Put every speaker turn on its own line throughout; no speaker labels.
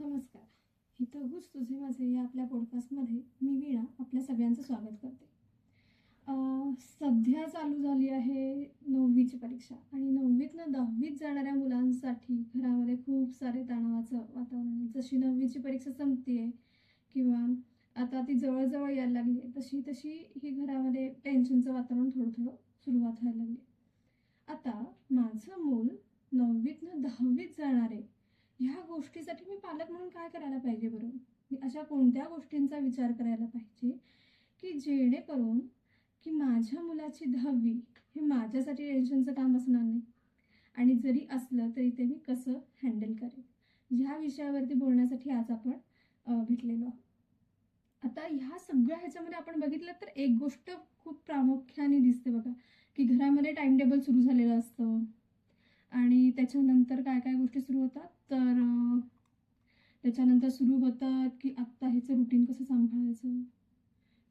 नमस्कार. हितगुज तुझे माझे या आपल्या पॉडकास्टमध्ये मी वीणा आपल्या सगळ्यांचं स्वागत करते. सध्या चालू झाली आहे 9वीची परीक्षा आणि 9वीतनं 10वीत जाणाऱ्या मुलांसाठी घरामध्ये खूप सारे तणावाचं वातावरण आहे. जशी 9वीची परीक्षा संपते किंवा आता ती जवळजवळ यायला लागली आहे तशी तशी ही घरामध्ये टेन्शनचं वातावरण थोडं थोडं सुरुवात व्हायला लागली. आता माझं मूल 9वीतनं 10वीत जाणार आहे, ह्या गोष्टीसाठी मी पालक म्हणून काय करायला पाहिजे बरं? मी अशा कोणत्या गोष्टींचा विचार करायला पाहिजे की जेणेकरून की माझ्या मुलाची 10वी हे माझ्यासाठी टेन्शनचं काम असणार नाही, आणि जरी असलं तरी ते मी कसं हँडल करेन, ह्या विषयावरती बोलण्यासाठी आज आपण भेटलेलो आहोत. आता ह्या सगळ्या ह्याच्यामध्ये आपण बघितलं तर एक गोष्ट खूप प्रामुख्याने दिसते बघा, की घरामध्ये टाइम टेबल सुरू झालेलं असतं आणि त्याच्यानंतर काय काय गोष्टी सुरू होतात तर त्याच्यानंतर सुरू होतात की आत्ता ह्याचं रुटीन कसं सांभाळायचं,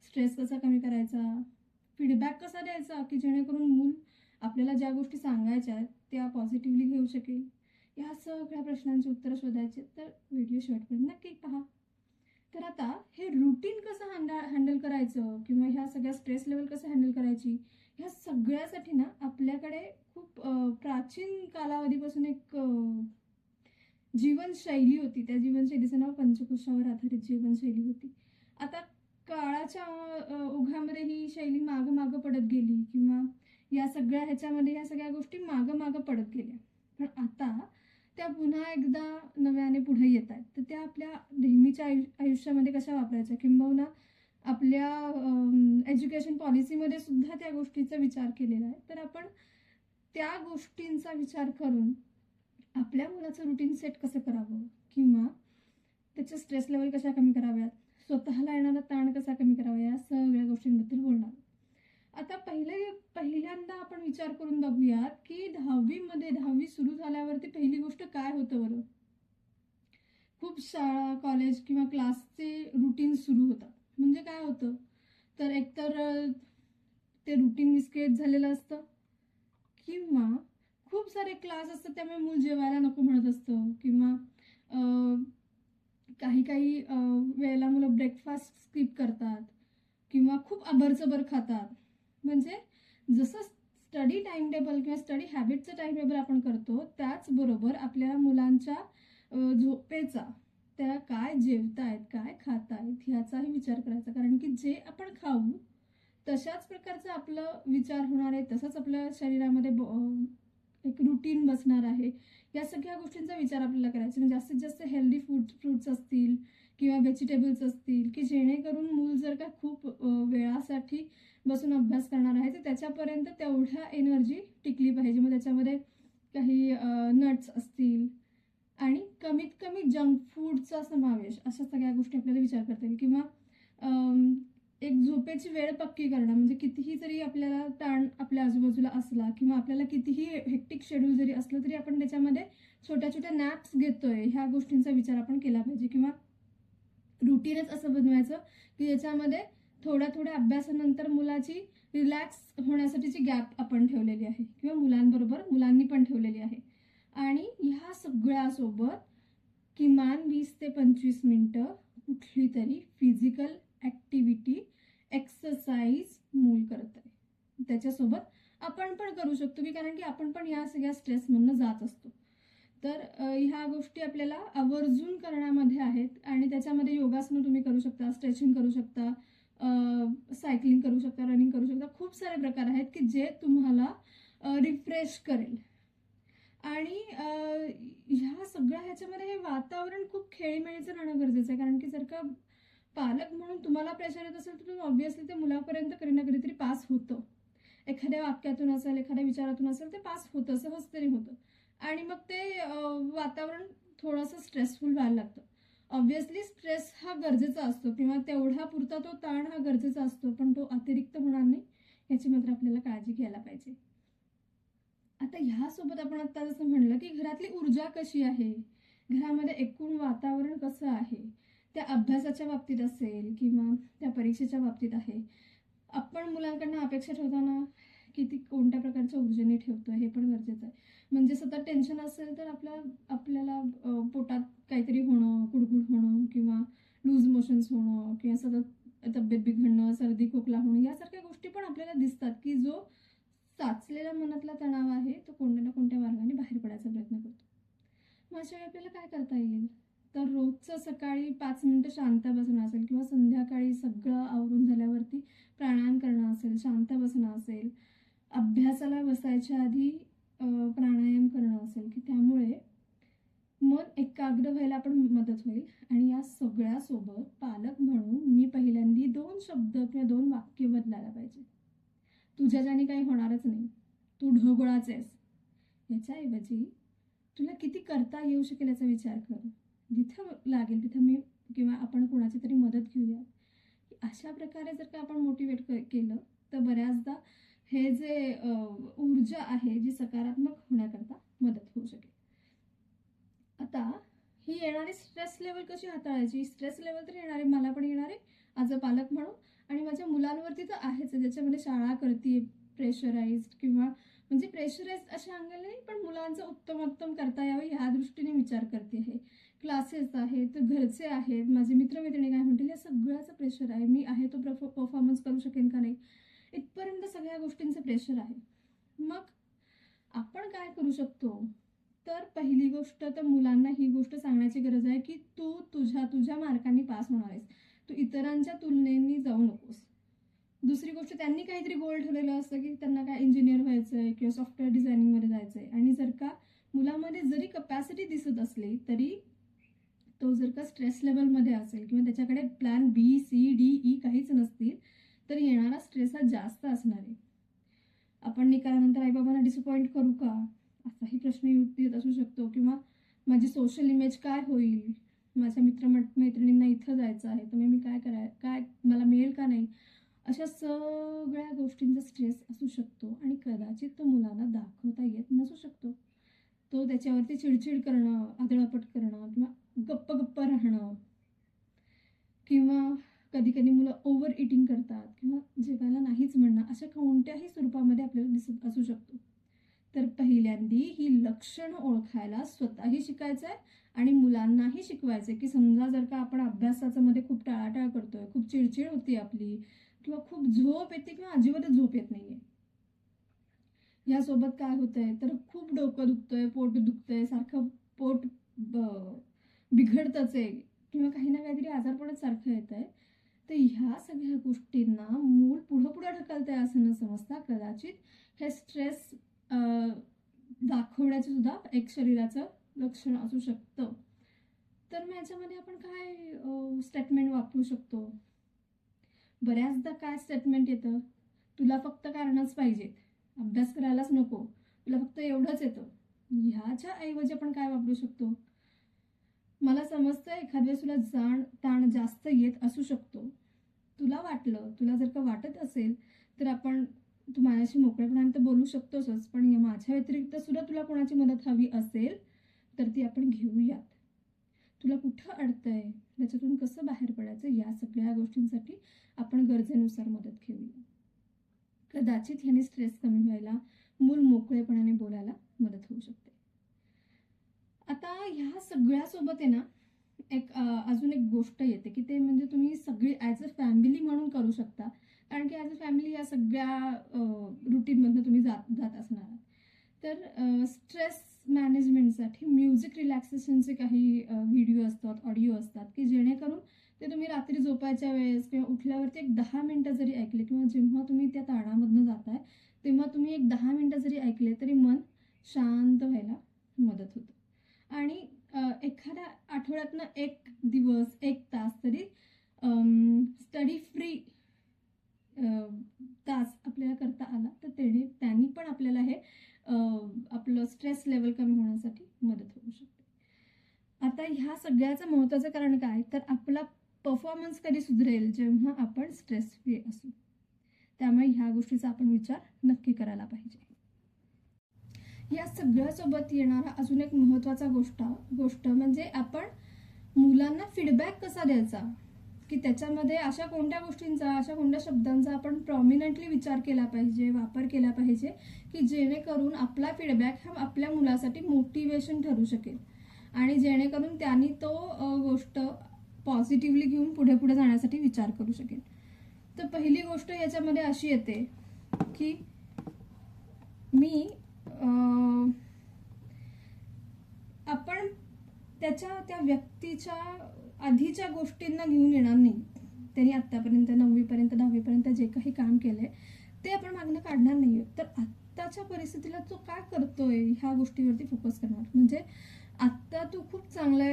स्ट्रेस कसा कमी करायचा, फीडबॅक कसा द्यायचा की जेणेकरून मूल आपल्याला ज्या गोष्टी सांगायच्या आहेत त्या पॉझिटिव्हली घेऊ शकेल. या सगळ्या प्रश्नांची उत्तरं शोधायचे तर व्हिडिओ शेवटपर्यंत नक्की पहा. तर आता हे रुटीन कसं हँडल करायचं किंवा ह्या सगळ्या स्ट्रेस लेवल कसं हँडल करायची, ह्या सगळ्यासाठी ना आपल्याकडे खूप प्राचीन कालावधीपासून एक जीवनशैली होती. त्या जीवनशैलीचं नाव पंचकोशावर आधारित जीवनशैली होती. आता काळाच्या ओघामध्ये ही शैली मागं मागं पडत गेली किंवा या सगळ्या ह्याच्यामध्ये ह्या सगळ्या गोष्टी मागं मागं पडत गेल्या, पण आता त्या पुन्हा एकदा नव्याने पुढे येत आहेत. तर त्या आपल्या नेहमीच्या आयुष्यामध्ये कशा वापरायच्या, किंबहुना आपल्या एज्युकेशन पॉलिसीमध्ये सुद्धा त्या गोष्टीचा विचार केलेला आहे. तर आपण त्या गोष्टींचा विचार करून आपल्या मुलाचं रुटीन सेट कसं करावं किंवा त्याच्या स्ट्रेस लेवल कशा कमी कराव्यात, स्वतःला येणारा ताण कसा कमी करावा, या सगळ्या गोष्टींबद्दल बोलणार. आता पहिल्यांदा आपण विचार करून बघूयात की 10वी सुरू झाल्यावरती पहिली गोष्ट काय होतं बरं. खूप शाळा, कॉलेज किंवा क्लासचे रुटीन सुरू होतात. म्हणजे काय होतं तर एकतर ते रुटीन विस्कळीत झालेलं असतं किंवा खूप सारे क्लास असतात त्यामुळे मूल जेवायला नको म्हणत असतं किंवा काही काही वेळेला मुलं ब्रेकफास्ट स्किप करतात किंवा खूप अबरचबर खातात. म्हणजे जसं स्टडी टाइम टेबल किंवा स्टडी हॅबिटचं टाइम टेबल आपण करतो त्याचबरोबर आपल्या मुलांच्या झोपेचा, त्या काय जेवतायत काय खातायत ह्याचाही विचार करायचा. कारण की जे आपण खाऊ तशाच प्रकारचं आपलं विचार होणार आहे, तसंच आपल्या शरीरामध्ये एक रुटीन बसणार आहे. या सगळ्या गोष्टींचा विचार आपल्याला करायचा. म्हणजे जास्तीत जास्त हेल्दी फ्रूट्स असतील किंवा व्हेजिटेबल्स असतील की जेणेकरून मूल जर का खूप वेळासाठी बसून अभ्यास करणार आहे तर त्याच्यापर्यंत तेवढ्या एनर्जी टिकली पाहिजे. मग त्याच्यामध्ये काही नट्स असतील आणि कमीत कमी जंक फूडचा समावेश, अशा सगळ्या गोष्टी आपल्याला विचार करता येईल. किंवा एक झोपेची वेळ पक्की करणं, म्हणजे कितीही जरी आपल्याला ताण आपल्या आजूबाजूला असला किंवा आपल्याला कितीही हेक्टिक शेड्यूल जरी असलं तरी आपण त्याच्यामध्ये छोट्या छोट्या नॅप्स घेतोय, ह्या गोष्टींचा विचार आपण केला पाहिजे. किंवा रुटीनच असं बनवायचं की याच्यामध्ये थोड्या थोड्या अभ्यासानंतर मुलाची रिलॅक्स होण्यासाठीची गॅप आपण ठेवलेली आहे किंवा मुलांनी पण ठेवलेली आहे. आणि ह्या सगळ्यासोबत किमान 20 ते 25 मिनिटं कुठली तरी फिजिकल ॲक्टिव्हिटी, एक्सरसाइज मूल करत आहे त्याच्यासोबत आपण पण करू शकतो की, कारण की आपण पण या सगळ्या स्ट्रेसमधनं जात असतो. तर ह्या गोष्टी आपल्याला आवर्जून करण्यामध्ये आहेत आणि त्याच्यामध्ये योगासनं तुम्ही करू शकता, स्ट्रेचिंग करू शकता, सायकलिंग करू शकता, रनिंग करू शकता. खूप सारे प्रकार आहेत की जे तुम्हाला रिफ्रेश करेल. आणि ह्या सगळ्या ह्याच्यामध्ये हे वातावरण खूप खेळीमेळीचं राहणं गरजेचं आहे. कारण की जर का पालक म्हणून तुम्हाला प्रेशर येत असेल तर तुम्ही ऑब्व्हियसली ते मुलापर्यंत कधी ना कधीतरी पास होतं. एखाद्या वाक्यातून असेल, एखाद्या विचारातून असेल, ते पास होतं, सहज तरी होतं. आणि मग ते वातावरण थोडंसं स्ट्रेसफुल व्हायला लागतं. ऑब्व्हियसली स्ट्रेस हा गरजेचा असतो किंवा तेवढा पुरता तो ताण हा गरजेचा असतो, पण तो अतिरिक्त होणार नाही याची मात्र आपल्याला काळजी घ्यायला पाहिजे. आता ह्यासोबत आपण आता जसं म्हणलं की घरातली ऊर्जा कशी आहे, घरामध्ये एकूण वातावरण कसं आहे, त्या अभ्यासाच्या बाबतीत असेल किंवा त्या परीक्षेच्या बाबतीत आहे, आपण मुलांकडनं अपेक्षा ठेवताना किती कोणत्या प्रकारच्या ऊर्जेने ठेवतोय हे पण गरजेचं आहे. म्हणजे सतत टेन्शन असेल तर आपल्याला पोटात काही काहीतरी होणं, कुडकुड होणं किंवा लूज मोशन्स होणं किंवा सतत तब्येत बिघडणं, सर्दी खोकला होणं यासारख्या गोष्टी पण आपल्याला दिसतात की जो साचलेला मनातला तणाव आहे तो कोणत्या ना कोणत्या मार्गाने बाहेर पडायचा प्रयत्न करतो. मग अशा वेळी आपल्याला काय करता येईल? तर रोजचं सकाळी 5 मिनिटं शांत बसणं असेल किंवा संध्याकाळी सगळं आवरून झाल्यावरती प्राणायाम करणं असेल, शांत बसणं असेल, अभ्यासाला बसायच्या आधी प्राणायाम करणं असेल की त्यामुळे मन एकाग्र व्हायला पण मदत होईल. आणि या सगळ्यासोबत पालक म्हणून मी पहिल्यांदी 2 शब्द किंवा 2 वाक्य बदलायला पाहिजे. तुझ्या ज्याने काही होणारच नाही, तू ढोबळाच आहेस, याच्याऐवजी तुला किती करता येऊ शकेल याचा विचार कर. जिथं लागेल तिथं मी किंवा आपण कोणाची तरी मदत घेऊया. अशा प्रकारे जर का आपण मोटिवेट केलं तर बऱ्याचदा हे जे ऊर्जा आहे जी सकारात्मक होण्याकरता मदत होऊ शकेल. आता ही येणारी स्ट्रेस लेवल कशी हाताळायची? स्ट्रेस लेवल तर येणार आहे, मला पण येणार आहे ॲज अ पालक म्हणून, आणि माझ्या मुलांवरती तर आहेच, ज्याच्यामध्ये शाळा करते प्रेशराइज्ड किंवा म्हणजे प्रेशराइज्ड अशा अंगाला नाही, पण मुलांचं उत्तमोत्तम करता यावं ह्या दृष्टीने विचार करते आहे. क्लासेस आहेत, घरचे आहेत, माझे मित्रमैत्रिणी काय म्हणतील, या सगळ्याचं प्रेशर आहे. मी आहे तो परफॉर्मन्स करू शकेन का नाही, इथपर्यंत सगळ्या गोष्टींचं प्रेशर आहे. मग आपण काय करू शकतो? तर पहिली गोष्ट तर मुलांना ही गोष्ट सांगण्याची गरज आहे की तू तुझ्या मार्कांनी पास होणार आहेस, तू इतरांच्या तुलनेने जाऊ नकोस. दुसरी गोष्ट, त्यांनी काहीतरी गोल ठेवलेलं असतं की त्यांना काय इंजिनियर व्हायचं आहे किंवा सॉफ्टवेअर डिझायनिंगमध्ये जायचं आहे, आणि जर का मुलामध्ये जरी कपॅसिटी दिसत असली तरी तो जर का स्ट्रेस लेवलमध्ये असेल किंवा त्याच्याकडे प्लॅन बी, सी, डी, ई काहीच नसतील तर येणारा स्ट्रेस हा जास्त असणार आहे. आपण निकालानंतर आईबाबांना डिसअपॉइंट करू का, असाही प्रश्न येत असू शकतो. किंवा माझी सोशल इमेज काय होईल, माझ्या मित्रमैत्रिणींना इथं जायचं आहे तर मी काय मला मिळेल का नाही, अशा सगळ्या गोष्टींचा स्ट्रेस असू शकतो. आणि कदाचित तो मुलाला दाखवता येत नसू शकतो. तो त्याच्यावरती चिडचिड करणं, आदळपट करणं किंवा गप्प राहणं, किंवा कधी कधी मुलं ओव्हर इटिंग करतात किंवा जेवायला नाहीच म्हणणं, अशा कोणत्याही स्वरूपामध्ये आपल्याला दिसत असू शकतो. तर पहिल्यांदी ही लक्षणं ओळखायला स्वतःही शिकायचं आहे आणि मुलांनाही शिकवायचं आहे की समजा जर का आपण अभ्यासाचं मध्ये खूप टाळाटाळ करतोय, खूप चिडचिड होती आपली किंवा खूप झोप येते किंवा अजिबातच झोप येत नाहीये, यासोबत काय होतंय तर खूप डोकं दुखतंय, पोट दुखतंय, सारखं पोट बिघडतंच आहे किंवा काही ना काहीतरी आजारपणच सारखं येत आहे, तर ह्या सगळ्या गोष्टींना मूल पुढं ढकलतंय असं न समजता कदाचित हे स्ट्रेस दाखवण्याचं सुद्धा एक शरीराचं लक्षण असू शकतं. तर मग याच्यामध्ये आपण काय स्टेटमेंट वापरू शकतो? बऱ्याचदा काय स्टेटमेंट येतं, तुला फक्त कारणच पाहिजेत, अभ्यास करायलाच नको, तुला फक्त एवढंच येतं. ह्याच्या ऐवजी आपण काय वापरू शकतो, मला समजतं एखाद्या वेळेस तुला ताण जास्त येत असू शकतो, तुला जर का वाटत असेल तर आपण तू माझ्याशी मोकळेपणाने तर बोलू शकतोसच, पण माझ्या व्यतिरिक्त सुद्धा तुला कोणाची मदत हवी असेल तर ती आपण घेऊयात. तुला कुठं अडतंय, त्याच्यातून कसं बाहेर पडायचं, या सगळ्या गोष्टींसाठी आपण गरजेनुसार मदत घेऊया. कदाचित ह्याने स्ट्रेस कमी व्हायला, मूल मोकळेपणाने बोलायला मदत होऊ शकते. आता ह्या सगळ्यासोबत आहे ना अजून एक गोष्ट येते की ते म्हणजे तुम्ही सगळी ॲज अ फॅमिली म्हणून करू शकता, कारण की ॲज अ फॅमिली या सगळ्या रुटीनमधनं तुम्ही जात असणार आहात. तर स्ट्रेस मॅनेजमेंटसाठी म्युझिक रिलॅक्सेशनचे काही व्हिडिओ असतात, ऑडिओ असतात की जेणेकरून ते तुम्ही रात्री झोपायच्या वेळेस किंवा उठल्यावरती एक 10 मिनटं जरी ऐकले किंवा जेव्हा तुम्ही त्या ताणामधनं जाताय तेव्हा तुम्ही एक 10 मिनटं जरी ऐकले तरी मन शांत व्हायला मदत होतं. आणि एखाद्या आठवड्यातनं 1 दिवस 1 तास तरी स्टडी फ्री तास आपल्याला करता आला तर त्यांनी पण आपल्याला हे आपलं स्ट्रेस लेवल कमी होण्यासाठी मदत होऊ शकते. आता ह्या सगळ्याचं महत्त्वाचं कारण काय, तर आपला परफॉर्मन्स कधी सुधरेल, जेव्हा आपण स्ट्रेस फ्री असू. त्यामुळे ह्या गोष्टीचा आपण विचार नक्की करायला पाहिजे. या सगळ्यासोबत येणारा अजून एक महत्त्वाचा गोष्ट म्हणजे आपण मुलांना फीडबॅक कसा द्यायचा, की त्याच्यामध्ये अशा कोणत्या गोष्टींचा, अशा कोणत्या शब्दांचा आपण प्रॉमिनंटली विचार केला पाहिजे, वापर केला पाहिजे की जेणेकरून आपला फीडबॅक हा आपल्या मुलासाठी मोटिवेशन ठरू शकेल. आणि जेणेकरून त्यांनी तो गोष्ट पॉझिटिव्हली घेऊन पुढे पुढे जाण्यासाठी विचार करू शकेल. तर पहिली गोष्ट याच्यामध्ये अशी येते की मी आपण त्या व्यक्तीच्या आधीच्या गोष्टींना घेऊन येणार नाही. त्यांनी आत्तापर्यंत 9वीपर्यंत 10वीपर्यंत जे काही काम केलंय ते आपण मागणं काढणार नाहीये. तर आत्ताच्या परिस्थितीला तो काय करतोय ह्या गोष्टीवरती फोकस करणार. म्हणजे आत्ता तू खूप चांगले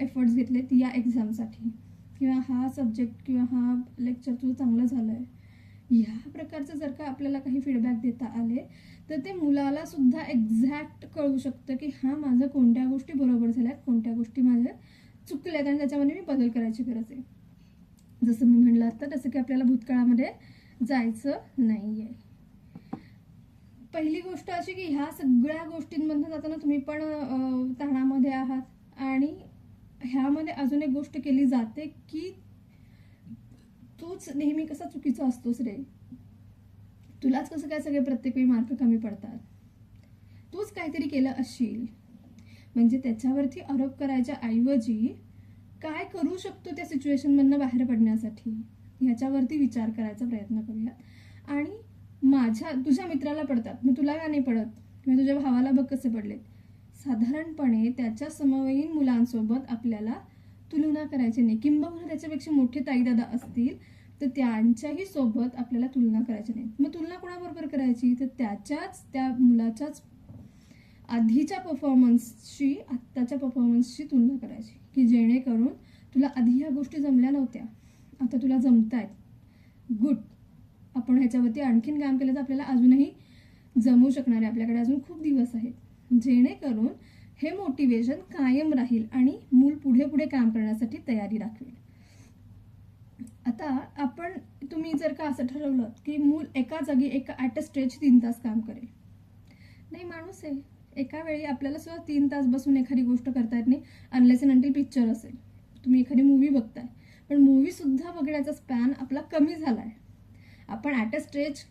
एफर्ट्स घेतलेत या एक्झामसाठी, किंवा हा सब्जेक्ट किंवा हा लेक्चर तुझं चांगलं झालंय, ह्या प्रकारचं जर का आपल्याला काही फीडबॅक देता आले तर ते मुलाला सुद्धा एक्झॅक्ट कळू शकतं की हा माझं कोणत्या गोष्टी बरोबर झाल्यात, कोणत्या गोष्टी माझ्या चुकल्यात आणि त्याच्यामध्ये मी बदल करायची गरज आहे. जसं मी म्हणलं आता, तसं की आपल्याला भूतकाळामध्ये जायचं नाहीये. पहिली गोष्ट अशी की ह्या सगळ्या गोष्टींमधून जाताना तुम्ही पण ताणामध्ये आहात आणि ह्यामध्ये अजून एक गोष्ट केली जाते की तूच नेहमी कसा चुकीचा असतोस रे, तुलाच कसं काय सगळे प्रत्येक वेळी मार्क कमी पडतात, तूच काहीतरी केलं असशील. म्हणजे त्याच्यावरती आरोप करायच्या ऐवजी काय करू शकतो त्या सिच्युएशन मधनं बाहेर पडण्यासाठी ह्याच्यावरती विचार करायचा प्रयत्न करूयात. आणि तुझ्या मित्राला पडतात, मग तुला का नाही पडत, किंवा तुझ्या भावाला बघ कसे पडलेत. साधारणपणे त्याच्या समवयीन मुलांसोबत आपल्याला तुलना करायची नाही, किंबहुना त्याच्यापेक्षा मोठे ताईदादा असतील तर त्यांच्याही सोबत आपल्याला तुलना करायची नाही. मग तुलना कोणाबरोबर करायची, तर त्या मुलाच्याच आधीच्या परफॉर्मन्सशी आत्ताच्या परफॉर्मन्सची तुलना करायची, की जेणेकरून तुला आधी ह्या गोष्टी जमल्या नव्हत्या, आता तुला जमतायत, गुड. आपण ह्याच्यावरती आणखीन काम केलं तर आपल्याला अजूनही जमू शकणार आहे, आपल्याकडे अजून खूप दिवस आहेत, जेणेकरून हे मोटिवेशन कायम राहील आणि मूल पुढे पुढे काम करण्यासाठी तयारी दाखवेल. आता तुम्ही जर का असं ठरवलं की मूल एका जागी ॲट अ स्ट्रेच 3 तास काम करेल, नाही, माणूस आहे, एका वेळी आपल्याला सुद्धा 3 तास बसून एखादी गोष्ट करता येत नाही, अनलेस अँड अंटिल पिक्चर असेल, तुम्ही एखादी मूवी बघताय, पण मूवी सुद्धा बघण्याचा स्पॅन आपला कमी झालाय. आपण ॲट अ स्ट्रेच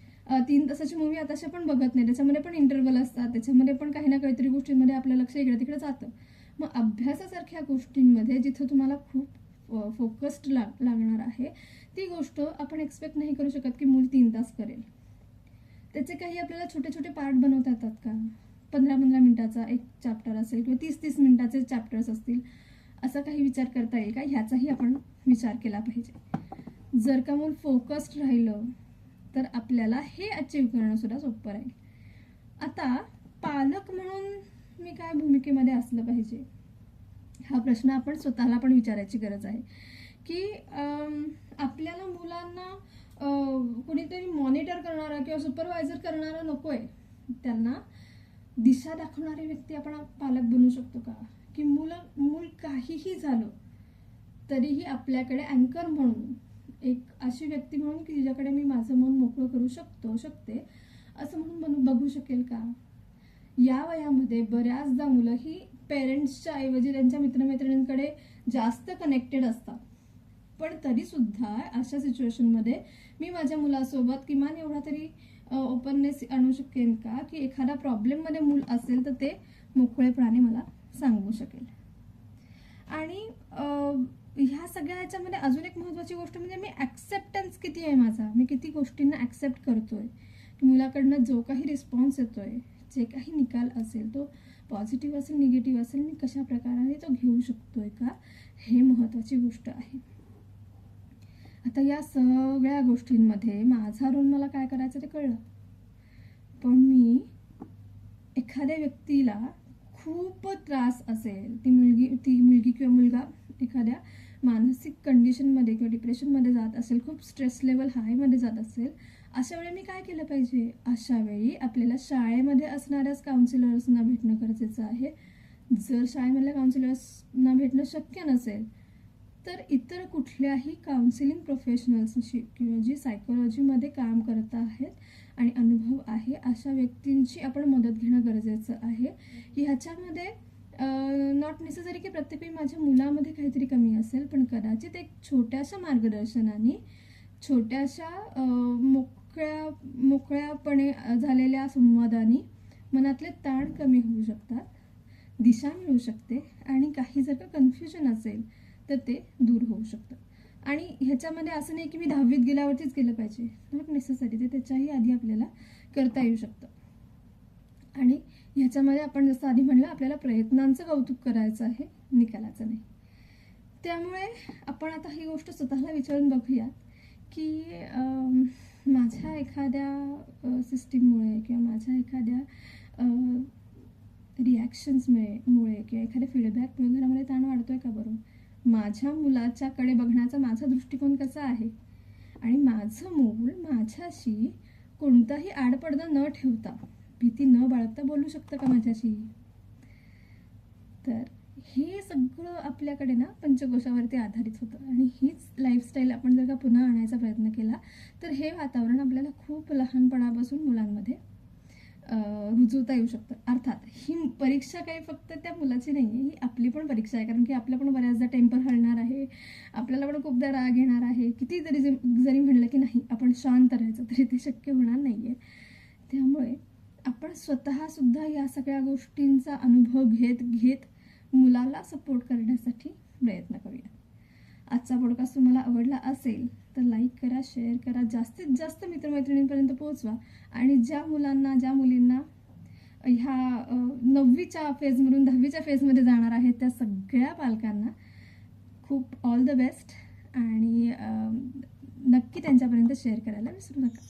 3 तासाची मूवी आताशी पण बघत नाही, त्याच्यामध्ये पण इंटरव्हल असतात, त्याच्यामध्ये पण काही ना काहीतरी गोष्टींमध्ये आपलं लक्ष इकडे तिकडे जातं. मग अभ्यासासारख्या गोष्टींमध्ये जिथं तुम्हाला खूप फोकस्ड लागणार आहे, ती गोष्ट आपण एक्सपेक्ट नाही करू शकत की मूल 3 तास करेल. त्याचे काही आपल्याला छोटे छोटे पार्ट बनवता येतात का, 15-15 मिनिटाचा एक चॅप्टर असेल किंवा 30-30 मिनिटाचे चॅप्टर्स असतील, असा काही विचार करता येईल का, ह्याचाही आपण विचार केला पाहिजे. जर का मूल फोकस्ड राहिलं तर आपल्याला हे अचीव करणं सुद्धा सोपं राहील. आता पालक म्हणून मी काय भूमिकेमध्ये असलं पाहिजे, हा प्रश्न आपण स्वतःला पण विचारायची गरज आहे. की आपल्याला मुलांना कुणीतरी मॉनिटर करणारा किंवा सुपरवायझर करणारा नकोय, त्यांना दिशा दाखवणारी व्यक्ती आपण पालक बनू शकतो का, की मूल काहीही झालं तरीही आपल्याकडे अँकर म्हणून एक अशी व्यक्ती म्हणून की जिच्याकडे मी माझं मन मोकळं करू शकते असं म्हणून बघू शकेल का. या वयामध्ये बऱ्याचदा मुलं ही पेरेंट्सच्या ऐवजी त्यांच्या मित्रमैत्रिणींकडे जास्त कनेक्टेड असतात, पण तरी सुद्धा अशा सिच्युएशनमध्ये मी माझ्या मुलासोबत किमान एवढा तरी ओपननेस आणू शकेन का, की एखादा प्रॉब्लेममध्ये मूल असेल तर ते मोकळेपणाने मला सांगू शकेल. आणि ह्या सगळ्या ह्याच्यामध्ये अजून एक महत्त्वाची गोष्ट म्हणजे मी ॲक्सेप्टन्स किती आहे माझा, मी किती गोष्टींना ॲक्सेप्ट करतोय, की मुलाकडनं जो काही रिस्पॉन्स येतोय, जे काही निकाल असेल तो पॉझिटिव्ह असेल निगेटिव्ह असेल, मी कशा प्रकारे तो घेऊ शकतोय का, हे महत्त्वाची गोष्ट आहे. आता या सगळ्या गोष्टींमध्ये माझा रोल मला काय करायचं ते कळलं, पण मी एखाद्या व्यक्तीला खूप त्रास असेल, ती मुलगी किंवा मुलगा एखाद्या मानसिक कंडिशनमध्ये किंवा डिप्रेशनमध्ये जात असेल, खूप स्ट्रेस लेवल हायमध्ये जात असेल, अशा वेळी मी काय केलं पाहिजे, अशा वेळी आपल्याला शाळेमध्ये असणाऱ्याच काउन्सिलर्सना भेटणं गरजेचं आहे. जर शाळेमधल्या काउन्सिलर्सना भेटणं शक्य नसेल तर इतर कुठल्याही काउन्सिलिंग प्रोफेशनल्सशी किंवा जी सायकोलॉजीमध्ये काम करत आहेत आणि अनुभव आहे अशा व्यक्तींची आपण मदत घेणं गरजेचं आहे. ह्याच्यामध्ये नॉट नेसेसरी की प्रत्येक वेळी माझ्या मुलामध्ये काहीतरी कमी असेल, पण कदाचित एक छोट्याशा मार्गदर्शनाने, छोट्याशा मोकळ्यापणे झालेल्या संवादाने मनातले ताण कमी होऊ शकतात. दिशा मिळू शकते आणि काही जर का कन्फ्युजन असेल तर ते दूर होऊ शकतं. आणि ह्याच्यामध्ये असं नाही की मी 10वीत गेल्यावरतीच केलं पाहिजे, नॉट नेसेसरी, ते त्याच्याही आधी आपल्याला करता येऊ शकतं. आणि ह्याच्यामध्ये आपण जसं आधी म्हणलं, आपल्याला प्रयत्नांचं कौतुक करायचं आहे, निकालाचं नाही. त्यामुळे आपण आता ही गोष्ट स्वतःला विचारून बघूयात की माझ्या एखाद्या सिस्टीममुळे किंवा माझ्या एखाद्या रिॲक्शन्समुळे किंवा एखाद्या फीडबॅकमुळे घरामध्ये ताण वाढतोय का बरं? माझ्या मुलाच्याकडे बघण्याचा माझा दृष्टिकोन कसा आहे आणि माझं मूल माझ्याशी कोणताही आडपडदा न ठेवता, भीती न बाळगता बोलू शकतं का माझ्याशी? तर हे सगळं आपल्याकडे ना पंचकोशावरती आधारित होतं. आणि हीच लाईफस्टाईल आपण जर का पुन्हा आणायचा प्रयत्न केला तर हे वातावरण आपल्याला खूप लहानपणापासून मुलांमध्ये रुजवता येऊ शकतं. अर्थात ही परीक्षा काही फक्त त्या मुलाची नाही आहे, ही आपली पण परीक्षा आहे. कारण की आपलं पण बऱ्याचदा टेम्पर हलणार आहे, आपल्याला पण खूपदा राग येणार आहे. किती जरी म्हणलं की नाही आपण शांत राहायचं, तरी ते शक्य होणार नाही आहे. त्यामुळे आपण स्वतःसुद्धा या सगळ्या गोष्टींचा अनुभव घेत मुलाला सपोर्ट करण्यासाठी प्रयत्न करूया. आजचा पॉडकास्ट तुम्हाला आवडला असेल तर लाईक करा, शेअर करा, जास्तीत जास्त मित्रमैत्रिणींपर्यंत पोहोचवा. आणि ज्या मुलांना, ज्या मुलींना ह्या 9वीच्या फेजमधून 10वीच्या फेजमध्ये जाणार आहेत त्या सगळ्या पालकांना खूप ऑल द बेस्ट. आणि नक्की त्यांच्यापर्यंत शेअर करायला विसरू नका.